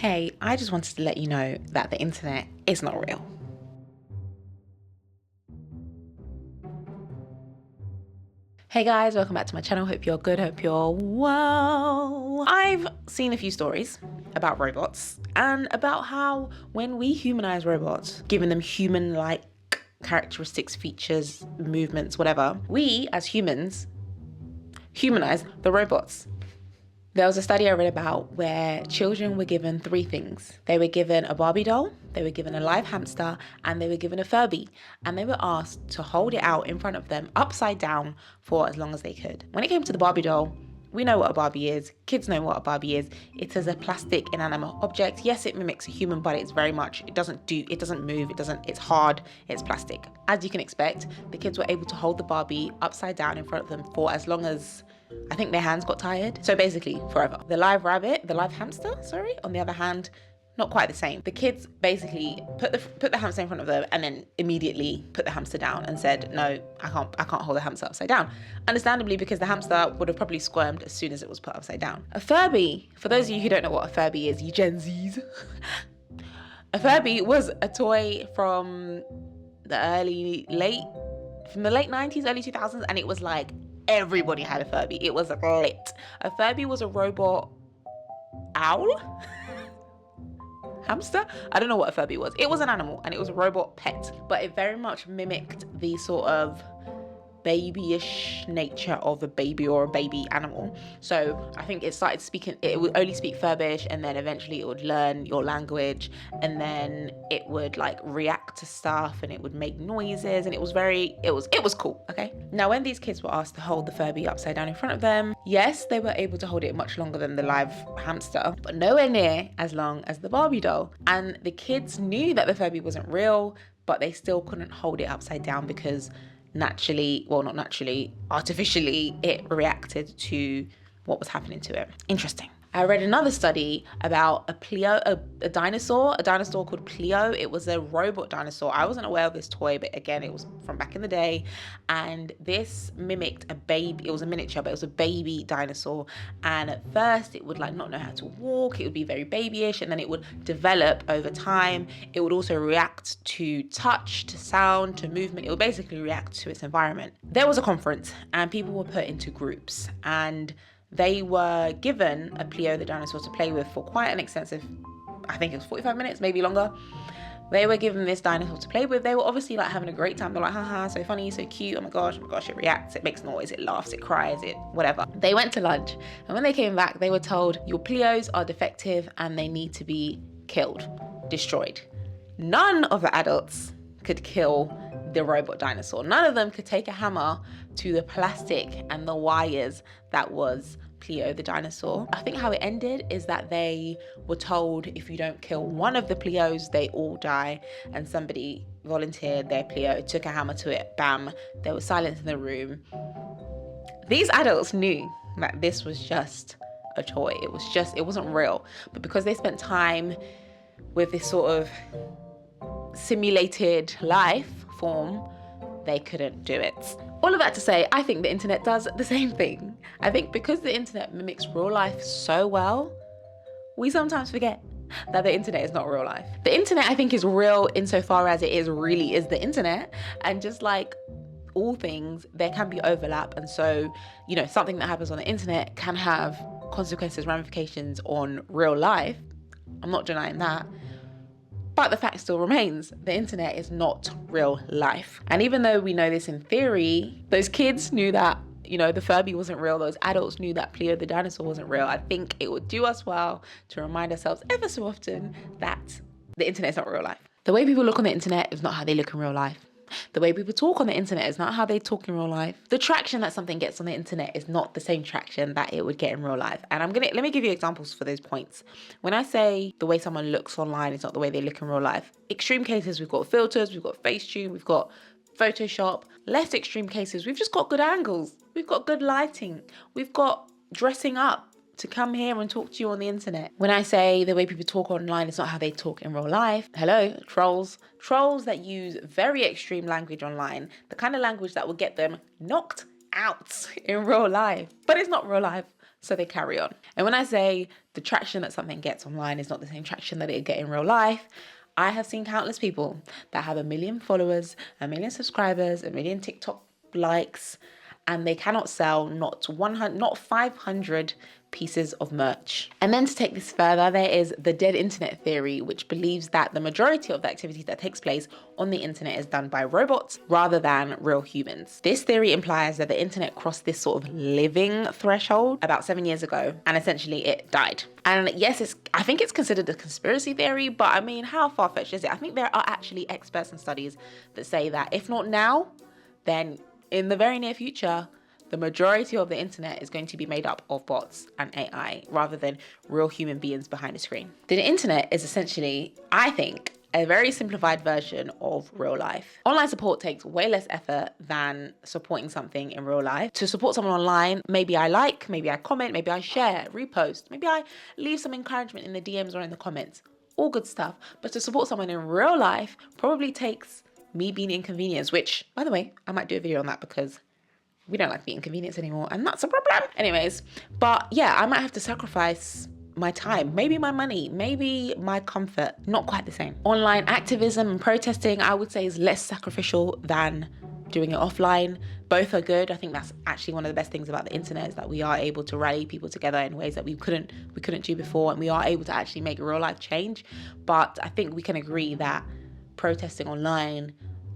Hey, I just wanted to let you know that the internet is not real. Hey guys, welcome back to my channel. Hope you're good, hope you're well. I've seen a few stories about robots and about how when we humanize robots, giving them human-like characteristics, features, movements, whatever, we as humans humanize the robots. There was a study I read about where children were given 3 things. They were given a Barbie doll, they were given a live hamster, and they were given a Furby. And they were asked to hold it out in front of them upside down for as long as they could. When it came to the Barbie doll, we know what a Barbie is. Kids know what a Barbie is. It is a plastic inanimate object. Yes, it mimics a human, but it's very much, it doesn't move, it's hard, it's plastic. As you can expect, the kids were able to hold the Barbie upside down in front of them for as long as, I think their hands got tired. So basically forever. The live hamster, on the other hand, not quite the same. The kids basically put the hamster in front of them and then immediately put the hamster down and said, no, I can't hold the hamster upside down. Understandably, because the hamster would have probably squirmed as soon as it was put upside down. A Furby, for those of you who don't know what a Furby is, you Gen Zs. A Furby was a toy from the late 90s, early 2000s, and it was like, everybody had a Furby. It was lit. A Furby was a robot owl? Hamster? I don't know what a Furby was. It was an animal and it was a robot pet, but it very much mimicked the sort of babyish nature of a baby or a baby animal. So I think it started speaking, it would only speak Furbish, and then eventually it would learn your language, and then it would like react to stuff and it would make noises, and it was cool. Okay, now when these kids were asked to hold the Furby upside down in front of them, yes, they were able to hold it much longer than the live hamster, but nowhere near as long as the Barbie doll. And the kids knew that the Furby wasn't real, but they still couldn't hold it upside down because artificially, it reacted to what was happening to it. Interesting. I read another study about a Pleo, a dinosaur called Pleo. It was a robot dinosaur. I wasn't aware of this toy, but again, it was from back in the day. And this mimicked a baby. It was a miniature, but it was a baby dinosaur. And at first it would like not know how to walk. It would be very babyish, and then it would develop over time. It would also react to touch, to sound, to movement. It would basically react to its environment. There was a conference and people were put into groups, and they were given a Pleo the dinosaur to play with for quite an extensive, I think it was 45 minutes, maybe longer. They were given this dinosaur to play with. They were obviously like having a great time. They're like, haha, so funny, so cute. Oh my gosh, it reacts, it makes noise, it laughs, it cries, it whatever. They went to lunch, and when they came back, they were told, your Pleos are defective and they need to be killed, destroyed. None of the adults could kill the robot dinosaur. None of them could take a hammer to the plastic and the wires that was Pleo the dinosaur. I think how it ended is that they were told, if you don't kill one of the Pleos, they all die. And somebody volunteered their Pleo, took a hammer to it, bam, there was silence in the room. These adults knew that this was just a toy. It wasn't real. But because they spent time with this sort of simulated life form, they couldn't do it. All of that to say, I think the internet does the same thing. I think because the internet mimics real life so well, we sometimes forget that the internet is not real life. The internet, I think, is real insofar as it really is the internet. And just like all things, there can be overlap. And so, something that happens on the internet can have consequences, ramifications on real life. I'm not denying that. But the fact still remains, the internet is not real life. And even though we know this in theory, those kids knew that, the Furby wasn't real. Those adults knew that Pleo the dinosaur wasn't real. I think it would do us well to remind ourselves ever so often that the internet is not real life. The way people look on the internet is not how they look in real life. The way people talk on the internet is not how they talk in real life. The traction that something gets on the internet is not the same traction that it would get in real life. And let me give you examples for those points. When I say the way someone looks online is not the way they look in real life, extreme cases, we've got filters, we've got Facetune, we've got Photoshop. Less extreme cases, we've just got good angles. We've got good lighting. We've got dressing up to come here and talk to you on the internet. When I say the way people talk online is not how they talk in real life, hello, trolls that use very extreme language online, the kind of language that will get them knocked out in real life. But it's not real life. So they carry on. And when I say the traction that something gets online is not the same traction that it get in real life, I have seen countless people that have 1 million followers, 1 million subscribers, 1 million TikTok likes, and they cannot sell not 500 pieces of merch. And then to take this further, there is the dead internet theory, which believes that the majority of the activity that takes place on the internet is done by robots rather than real humans. This theory implies that the internet crossed this sort of living threshold about 7 years ago, and essentially it died. And yes, I think it's considered a conspiracy theory, but I mean, how far-fetched is it? I think there are actually experts and studies that say that if not now, then in the very near future, the majority of the internet is going to be made up of bots and AI rather than real human beings behind a screen. The internet is essentially, I think, a very simplified version of real life. Online support takes way less effort than supporting something in real life. To support someone online, maybe I like, maybe I comment, maybe I share, repost, maybe I leave some encouragement in the DMs or in the comments. All good stuff. But to support someone in real life probably takes me being inconvenienced, which, by the way, I might do a video on that because we don't like being inconvenienced anymore, and that's a problem. Anyways, but yeah, I might have to sacrifice my time, maybe my money, maybe my comfort. Not quite the same. Online activism and protesting, I would say, is less sacrificial than doing it offline. Both are good. I think that's actually one of the best things about the internet, is that we are able to rally people together in ways that we couldn't do before, and we are able to actually make real life change. But I think we can agree that protesting online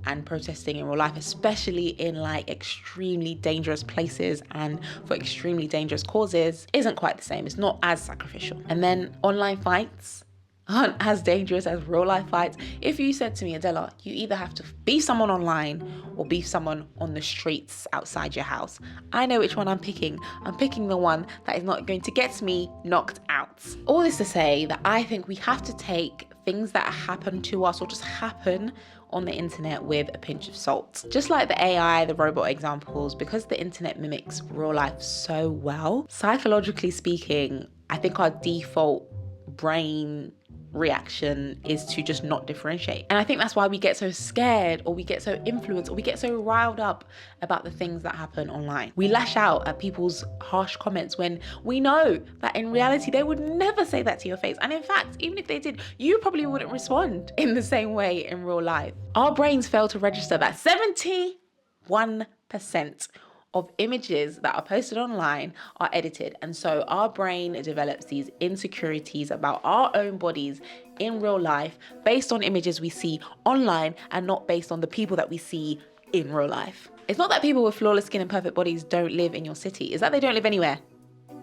and protesting in real life, especially in like extremely dangerous places and for extremely dangerous causes, isn't quite the same. It's not as sacrificial. And then online fights aren't as dangerous as real life fights. If you said to me, Adella, you either have to be someone online or be someone on the streets outside your house, I know which one I'm picking. I'm picking the one that is not going to get me knocked out. All this to say that I think we have to take things that happen to us or just happen on the internet with a pinch of salt. Just like the AI, the robot examples, because the internet mimics real life so well, psychologically speaking, I think our default brain reaction is to just not differentiate. And I think that's why we get so scared, or we get so influenced, or we get so riled up about the things that happen online. We lash out at people's harsh comments when we know that in reality they would never say that to your face. And in fact, even if they did, you probably wouldn't respond in the same way in real life. Our brains fail to register that 71% of images that are posted online are edited. And so our brain develops these insecurities about our own bodies in real life based on images we see online and not based on the people that we see in real life. It's not that people with flawless skin and perfect bodies don't live in your city. It's that they don't live anywhere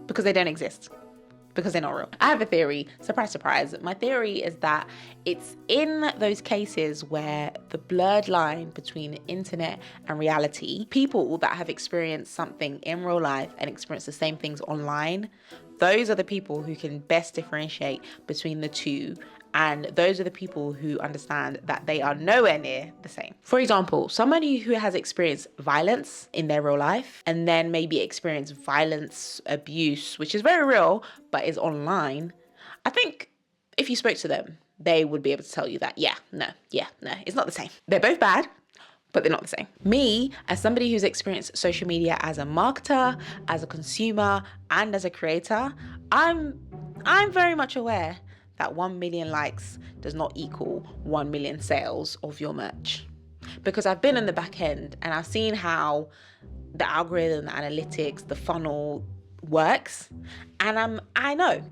because they don't exist. Because they're not real. I have a theory, surprise, surprise. My theory is that it's in those cases where the blurred line between the internet and reality, people that have experienced something in real life and experience the same things online, those are the people who can best differentiate between the two. And those are the people who understand that they are nowhere near the same. For example, somebody who has experienced violence in their real life and then maybe experienced violence, abuse, which is very real, but is online. I think if you spoke to them, they would be able to tell you that, no, it's not the same. They're both bad, but they're not the same. Me, as somebody who's experienced social media as a marketer, as a consumer, and as a creator, I'm very much aware that 1 million likes does not equal 1 million sales of your merch. Because I've been in the back end and I've seen how the algorithm, the analytics, the funnel works. And I know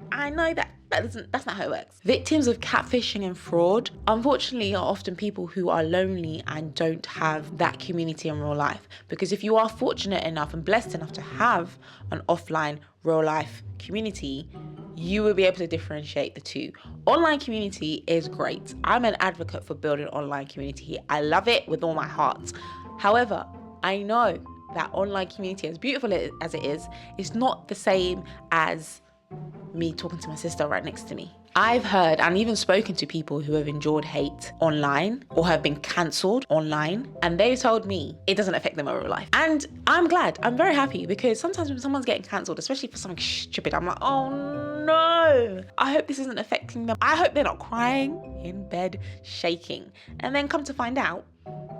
that's not how it works. Victims of catfishing and fraud, unfortunately, are often people who are lonely and don't have that community in real life. Because if you are fortunate enough and blessed enough to have an offline real life community, you will be able to differentiate the two. Online community is great. I'm an advocate for building online community. I love it with all my heart. However, I know that online community, as beautiful as it is, not the same as me talking to my sister right next to me. I've heard and even spoken to people who have endured hate online or have been cancelled online, and they've told me it doesn't affect them in real life. And I'm glad, I'm very happy, because sometimes when someone's getting cancelled, especially for something stupid, I'm like, oh no, I hope this isn't affecting them. I hope they're not crying in bed, shaking, and then come to find out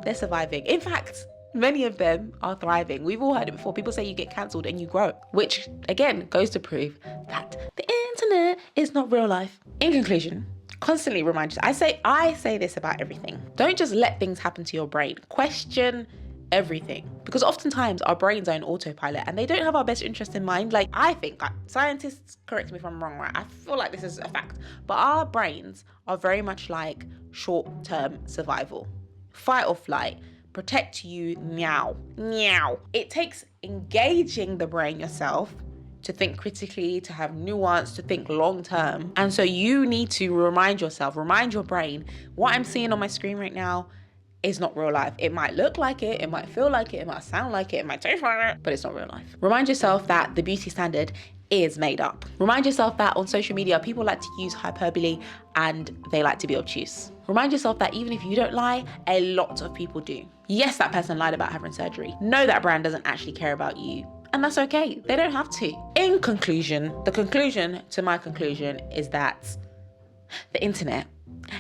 they're surviving. In fact, Many of them are thriving. We've all heard it before. People say you get cancelled and you grow, which again goes to prove that the internet is not real life. In conclusion, constantly remind yourself. I say this about everything. Don't just let things happen to your brain. Question everything, because oftentimes our brains are in autopilot and they don't have our best interest in mind. Like, I think, scientists correct me if I'm wrong, right? I feel like this is a fact, but our brains are very much like short-term survival, fight or flight, protect you, meow. It takes engaging the brain yourself to think critically, to have nuance, to think long term. And so you need to remind your brain, what I'm seeing on my screen right now is not real life. It might look like it might feel like it might sound like it might taste like it, but it's not real life. Remind yourself that the beauty standard is made up. Remind yourself that on social media, people like to use hyperbole and they like to be obtuse. Remind yourself that even if you don't lie, a lot of people do. Yes, that person lied about having surgery. No, that brand doesn't actually care about you. And that's okay. They don't have to. In conclusion, the conclusion to my conclusion is that the internet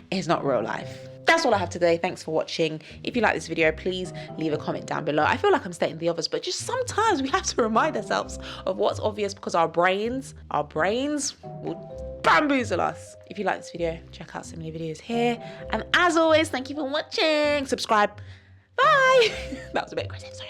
is not real life. That's all I have today. Thanks for watching. If you like this video, please leave a comment down below. I feel like I'm stating the obvious, but just sometimes we have to remind ourselves of what's obvious, because our brains will bamboozle us. If you like this video, check out similar videos here. And as always, thank you for watching. Subscribe. Bye. That was a bit aggressive, sorry.